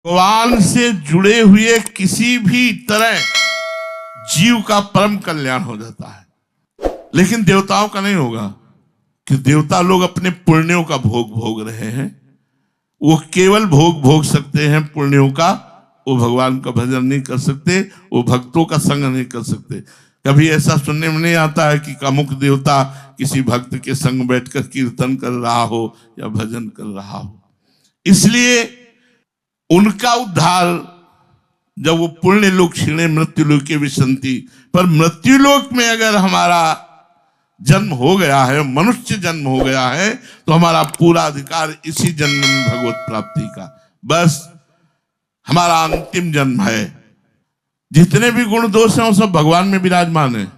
भगवान से जुड़े हुए किसी भी तरह जीव का परम कल्याण हो जाता है, लेकिन देवताओं का नहीं होगा, कि देवता लोग अपने पुण्यों का भोग भोग रहे हैं। वो केवल भोग भोग सकते हैं पुण्यों का, वो भगवान का भजन नहीं कर सकते, वो भक्तों का संग नहीं कर सकते। कभी ऐसा सुनने में नहीं आता है कि अमुक देवता किसी भक्त के संग बैठकर कीर्तन कर रहा हो या भजन कर रहा हो। इसलिए उनका उद्धार जब वो पुण्य लोक क्षीणे मृत्युलोक के विसंति, पर मृत्युलोक में अगर हमारा जन्म हो गया है, मनुष्य जन्म हो गया है, तो हमारा पूरा अधिकार इसी जन्म में भगवत प्राप्ति का, बस हमारा अंतिम जन्म है। जितने भी गुण दोष हैं वो सब भगवान में विराजमान है।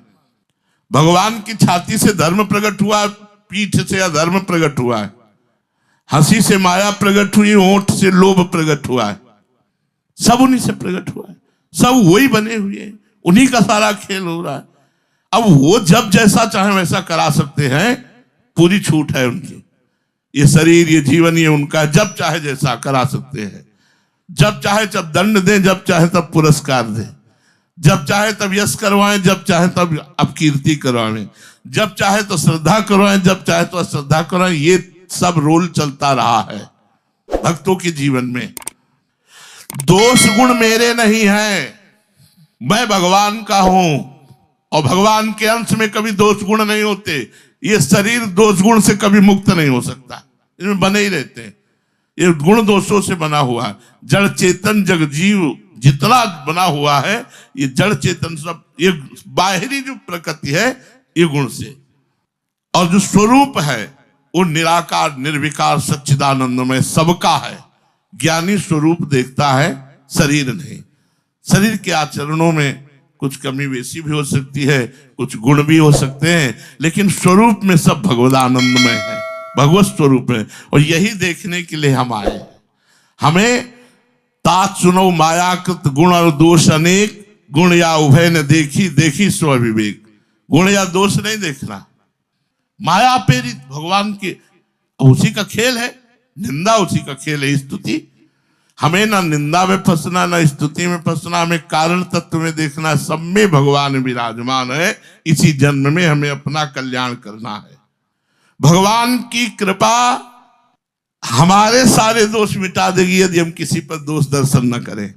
भगवान की छाती से धर्म प्रकट हुआ, पीठ से अधर्म प्रकट हुआ है, हंसी से माया प्रकट हुई, होंठ से लोभ प्रकट हुआ है, सब उन्हीं से प्रकट हुआ है, सब वही बने हुए हैं, उन्हीं का सारा खेल हो रहा है। अब वो जब जैसा चाहे वैसा करा सकते हैं, पूरी छूट है उनकी। ये शरीर, ये जीवन, ये उनका, जब चाहे जैसा करा सकते हैं। जब चाहे तब दंड दें, जब चाहे तब पुरस्कार दें, जब चाहे तब यश करवाएं, जब चाहे तब अपकीर्ति करवाएं, जब चाहे तो श्रद्धा करवाएं, जब चाहे तो अश्रद्धा करवाएं। ये सब रोल चलता रहा है भक्तों के जीवन में। दोष गुण मेरे नहीं है, मैं भगवान का हूं, और भगवान के अंश में कभी दोष गुण नहीं होते। ये शरीर दोष गुण से कभी मुक्त नहीं हो सकता, इसमें बने ही रहते हैं। ये गुण दोषों से बना हुआ है। जड़ चेतन जग जीव जितना बना हुआ है, ये जड़ चेतन सब, ये बाहरी जो प्रकृति है ये गुण से, और जो स्वरूप है वो निराकार निर्विकार सच्चिदानंदमय सबका है। ज्ञानी स्वरूप देखता है, शरीर नहीं। शरीर के आचरणों में कुछ कमी बेसी भी हो सकती है, कुछ गुण भी हो सकते हैं, लेकिन स्वरूप में सब भगवदानंदमय है, भगवत स्वरूप है। और यही देखने के लिए हम आए। हमें तात सुनो मायाकृत गुण और दोष अनेक, गुण या उभय न देखी, देखी स्व विवेक। गुण या दोष नहीं देखना, माया प्रेरित भगवान के उसी का खेल है, निंदा उसी का खेल है, स्तुति। हमें ना निंदा में फंसना, ना स्तुति में फंसना, हमें कारण तत्व में देखना, सब में भगवान विराजमान है। इसी जन्म में हमें अपना कल्याण करना है। भगवान की कृपा हमारे सारे दोष मिटा देगी यदि हम किसी पर दोष दर्शन न करें।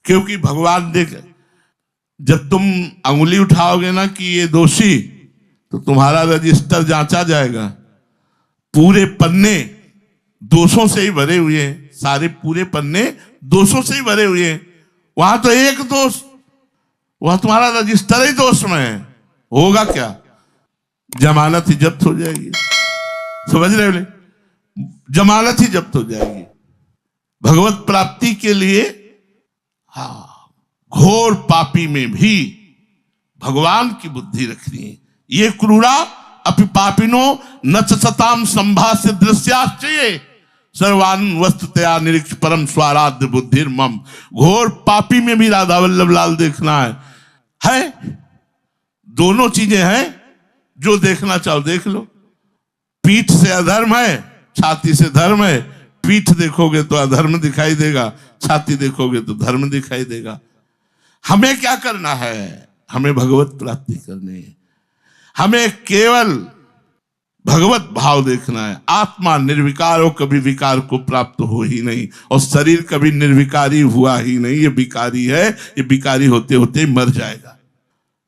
क्योंकि भगवान देख, जब तुम अंगुली उठाओगे ना कि ये दोषी, तो तुम्हारा रजिस्टर जांचा जाएगा। पूरे पन्ने दोषों से ही भरे हुए हैं, सारे पूरे पन्ने दोषों से ही भरे हुए हैं। वहां तो एक दोष, वहां तुम्हारा रजिस्टर ही दोष में है। होगा क्या? जमानत ही जब्त हो जाएगी। समझ रहे हो? जमानत ही जब्त हो जाएगी। भगवत प्राप्ति के लिए घोर पापी में भी भगवान की बुद्धि रखनी है। ये क्रूरा अपि पापिनो न सताम संभाष्य दृश्याश्चये सर्वान वस्तुतया निरीक्ष परम स्वाराध्य बुद्धिर मम। घोर पापी में भी राधा वल्लभ लाल देखना है। दोनों चीजें हैं, जो देखना चाहो देख लो। पीठ से अधर्म है, छाती से धर्म है। पीठ देखोगे तो अधर्म दिखाई देगा, छाती देखोगे तो धर्म दिखाई देगा। हमें क्या करना है? हमें भगवत प्राप्ति करनी है। हमें केवल भगवत भाव देखना है। आत्मा निर्विकार हो, कभी विकार को प्राप्त हो ही नहीं, और शरीर कभी निर्विकारी हुआ ही नहीं। ये विकारी है, ये विकारी होते होते मर जाएगा।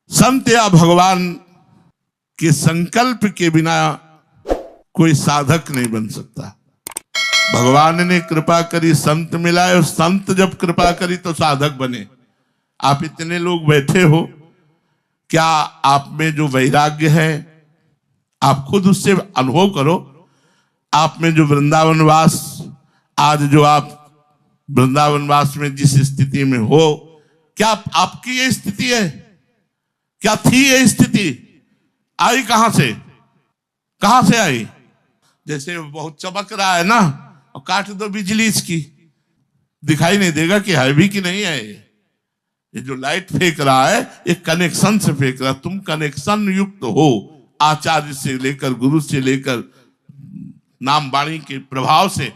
संत या भगवान के संकल्प के बिना कोई साधक नहीं बन सकता। भगवान ने कृपा करी, संत मिलाए, और संत जब कृपा करी तो साधक बने। आप इतने लोग बैठे हो, क्या आप में जो वैराग्य है आप खुद उससे अनुभव करो। आप में जो वृंदावनवास, आज जो आप वृंदावनवास में जिस स्थिति में हो, क्या आपकी ये स्थिति है? क्या थी ये स्थिति? आई कहां से? कहां से आई? जैसे बहुत चमक रहा है ना, और काट दो बिजली इसकी, दिखाई नहीं देगा कि है भी कि नहीं है। ये जो लाइट फेंक रहा है, ये कनेक्शन से फेंक रहा है। तुम कनेक्शन युक्त हो, आचार्य से लेकर, गुरु से लेकर, नाम वाणी के प्रभाव से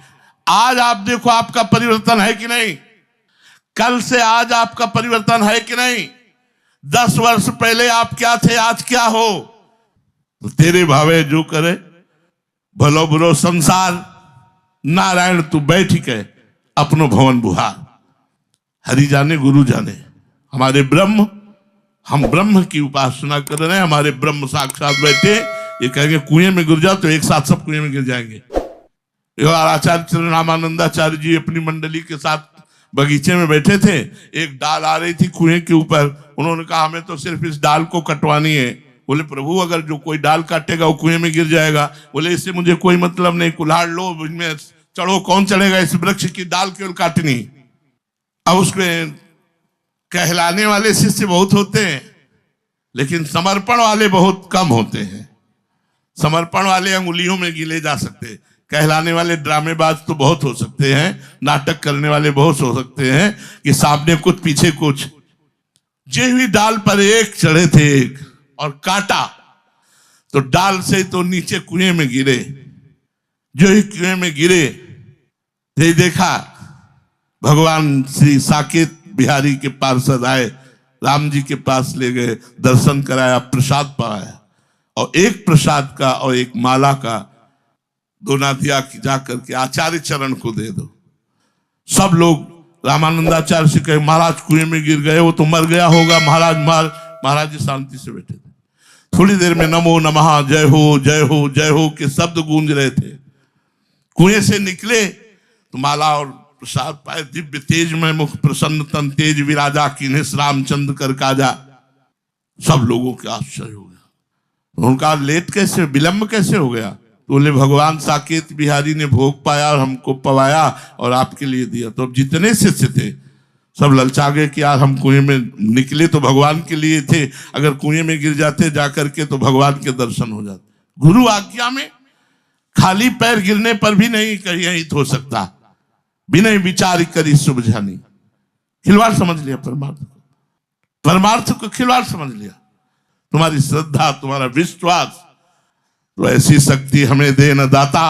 आज आप देखो आपका परिवर्तन है कि नहीं, कल से आज आपका परिवर्तन है कि नहीं, 10 वर्ष पहले आप क्या थे आज क्या हो। तो तेरे भावे जो करे भलो बुरो संसार, नारायण तू बैठ के अपनो भवन बुहार। हरि जाने गुरु जाने, हमारे ब्रह्म, हम ब्रह्म की उपासना कर रहे हैं, हमारे ब्रह्म साक्षात बैठे। ये कहेंगे कुएं में गिर जाओ तो एक साथ सब कुएं में गिर जाएंगे। आचार्य चरण रामानंदाचार्य जी अपनी मंडली के साथ बगीचे में बैठे थे, एक डाल आ रही थी कुएं के ऊपर। उन्होंने कहा हमें तो सिर्फ इस डाल को कटवानी है। बोले प्रभु अगर जो कोई डाल काटेगा वो कुएं में गिर जाएगा। बोले इससे मुझे कोई मतलब नहीं, कुल्हाड़ लो इनमें चढ़ो, कौन चढ़ेगा, इस वृक्ष की डाल केवल काटनी। अब उसमें कहलाने वाले शिष्य बहुत होते हैं, लेकिन समर्पण वाले बहुत कम होते हैं। समर्पण वाले अंगुलियों में गिले जा सकते हैं, कहलाने वाले ड्रामेबाज तो बहुत हो सकते हैं, नाटक करने वाले बहुत हो सकते हैं कि सामने कुछ पीछे कुछ। जे हुई डाल पर एक चढ़े थे एक और काटा तो डाल से तो नीचे कुएं में गिरे। जो ही कुएं में गिरे थे देखा भगवान श्री साकेत बिहारी के पार्षद आए, राम जी के पास ले गए, दर्शन कराया, प्रसाद पाया और एक प्रसाद का और एक माला का दोना दिया कि जाकर के आचार्य चरण को दे दो। सब लोग रामानंदाचार्य से कहे महाराज कुएं में गिर गए, वो तो मर गया होगा। महाराज जी शांति से बैठे थे। थोड़ी देर में नमो नमः, जय हो जय हो जय हो के शब्द गूंज रहे थे। कुएं से निकले तो माला और प्रसाद पाए, दिव्य तेज में मुख प्रसन्न तन तेज विराजा कीन्हे रामचंद्र कर काजा। सब लोगों के आश्चर्य हो गया, उनका लेट कैसे, विलंब कैसे हो गया। तो बोले भगवान साकेत बिहारी ने भोग पाया और हमको पवाया और आपके लिए दिया। तो अब जितने शिष्य थे सब ललचा गए कि यार हम कुएं में निकले तो भगवान के लिए थे, अगर कुएं में गिर जाते जाकर के तो भगवान के दर्शन हो जाते। गुरु आज्ञा में खाली पैर गिरने पर भी नहीं कहीं हित हो सकता, बिना विचार करी सुबझानी। खिलवाड़ समझ लिया परमार्थ को, परमार्थ को खिलवाड़ समझ लिया। तुम्हारी श्रद्धा, तुम्हारा विश्वास, तो ऐसी शक्ति हमें दे न दाता,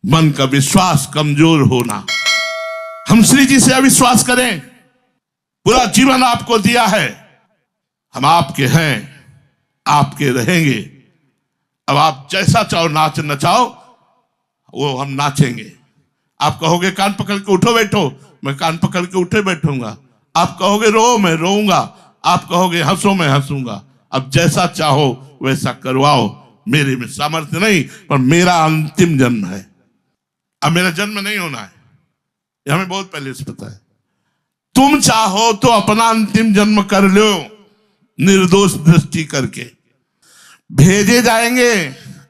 मन का विश्वास कमजोर होना। हम श्री जी से अविश्वास करें, पूरा जीवन आपको दिया है, हम आपके हैं, आपके रहेंगे। अब आप जैसा चाहो नाच नचाओ, वो हम नाचेंगे। आप कहोगे कान पकड़ के उठो बैठो, मैं कान पकड़ के उठे बैठूंगा। आप कहोगे रो, मैं रोऊंगा। आप कहोगे हंसो, मैं हंसूंगा। अब जैसा चाहो वैसा करवाओ। मेरे में सामर्थ्य नहीं, पर मेरा अंतिम जन्म है। अब मेरा जन्म नहीं होना है, ये हमें बहुत पहले से पता है। तुम चाहो तो अपना अंतिम जन्म कर लो, निर्दोष दृष्टि करके। भेजे जाएंगे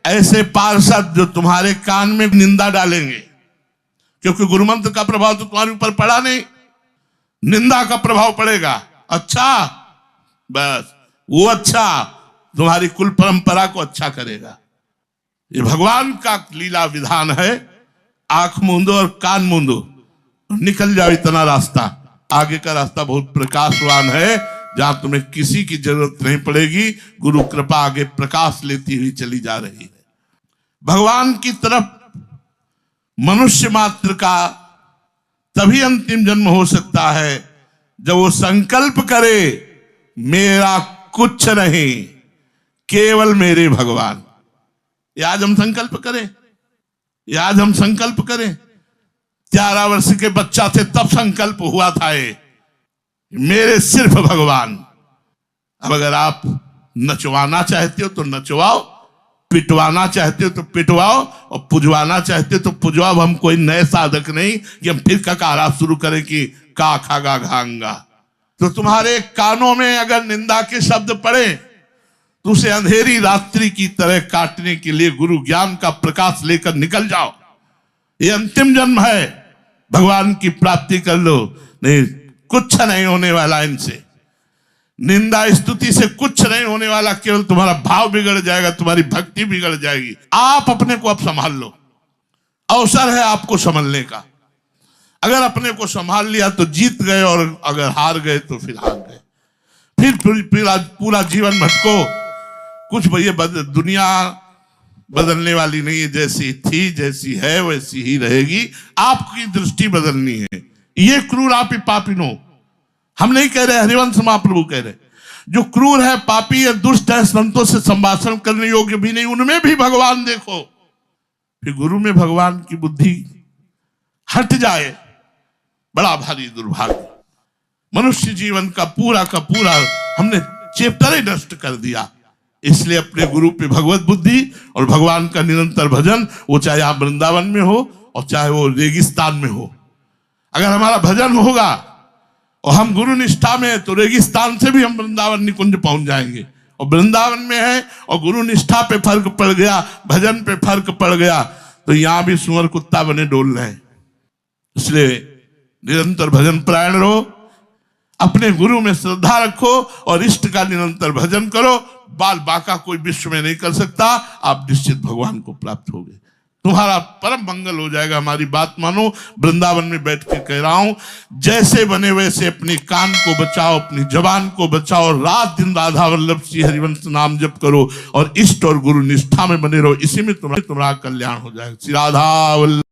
ऐसे पार्षद जो तुम्हारे कान में निंदा डालेंगे, क्योंकि गुरुमंत्र का प्रभाव तो तुम्हारे ऊपर पड़ा नहीं, निंदा का प्रभाव पड़ेगा। अच्छा, बस वो अच्छा तुम्हारी कुल परंपरा को अच्छा करेगा। ये भगवान का लीला विधान है। आंख मूंदो और कान मूंदो, निकल जाओ इतना रास्ता। आगे का रास्ता बहुत प्रकाशवान है, जहां तुम्हें किसी की जरूरत नहीं पड़ेगी। गुरु कृपा आगे प्रकाश लेती हुई चली जा रही है। भगवान की तरफ मनुष्य मात्र का तभी अंतिम जन्म हो सकता है जब वो संकल्प करे मेरा कुछ नहीं, केवल मेरे भगवान। ये आज हम संकल्प करें, ये आज हम संकल्प करें। 11 वर्ष के बच्चा थे तब संकल्प हुआ था ये, मेरे सिर्फ भगवान। अब अगर आप नचवाना चाहते हो तो नचवाओ, पिटवाना चाहते हो तो पिटवाओ, और पुजवाना चाहते हो तो पुजवाओ। हम कोई नए साधक नहीं कि हम फिर ककारा शुरू करें कि का खागा घांगा। तो तुम्हारे कानों में अगर निंदा के शब्द पड़े तो उसे अंधेरी रात्रि की तरह काटने के लिए गुरु ज्ञान का प्रकाश लेकर निकल जाओ। ये अंतिम जन्म है, भगवान की प्राप्ति कर लो। नहीं, कुछ नहीं होने वाला इनसे, निंदा स्तुति से कुछ नहीं होने वाला। केवल तुम्हारा भाव बिगड़ जाएगा, तुम्हारी भक्ति बिगड़ जाएगी। आप अपने को अब संभाल लो, अवसर है आपको संभलने का। अगर अपने को संभाल लिया तो जीत गए, और अगर हार गए तो फिर हार गए। फिर पूरा जीवन भटको। कुछ भैया दुनिया बदलने वाली नहीं है, जैसी थी जैसी है वैसी ही रहेगी। आपकी दृष्टि बदलनी है। ये क्रूर आप ही पापिनो, हम नहीं कह रहे, हरिवंश महाप्रभु कह रहे, जो क्रूर है, पापी है, दुष्ट है, संतों से संभाषण करने योग्य भी नहीं, उनमें भी भगवान देखो। फिर गुरु में भगवान की बुद्धि हट जाए, बड़ा भारी दुर्भाग्य। मनुष्य जीवन का पूरा हमने चैप्टर ही नष्ट कर दिया। इसलिए अपने गुरु पे भगवत बुद्धि और भगवान का निरंतर भजन, वो चाहे आप वृंदावन में हो और चाहे वो रेगिस्तान में हो। अगर हमारा भजन होगा और हम गुरु निष्ठा में है तो रेगिस्तान से भी हम वृंदावन निकुंज पहुंच जाएंगे। और वृंदावन में है और गुरु निष्ठा पे फर्क पड़ गया, भजन पे फर्क पड़ गया, तो यहां भी सुअर कुत्ता बने डोल रहे हैं। इसलिए निरंतर भजन परायण रहो, अपने गुरु में श्रद्धा रखो और इष्ट का निरंतर भजन करो। बाल बाका कोई विश्व में नहीं कर सकता, आप निश्चित भगवान को प्राप्त होगे, तुम्हारा परम मंगल हो जाएगा। हमारी बात मानो, वृंदावन में बैठ के कह रहा हूं, जैसे बने वैसे अपने कान को बचाओ, अपनी जबान को बचाओ, रात दिन राधा वल्लभ श्री हरिवंश नाम जप करो और इष्ट और गुरु निष्ठा में बने रहो। इसी में तुम्हारा कल्याण हो जाएगा। श्री राधा वल्लभ।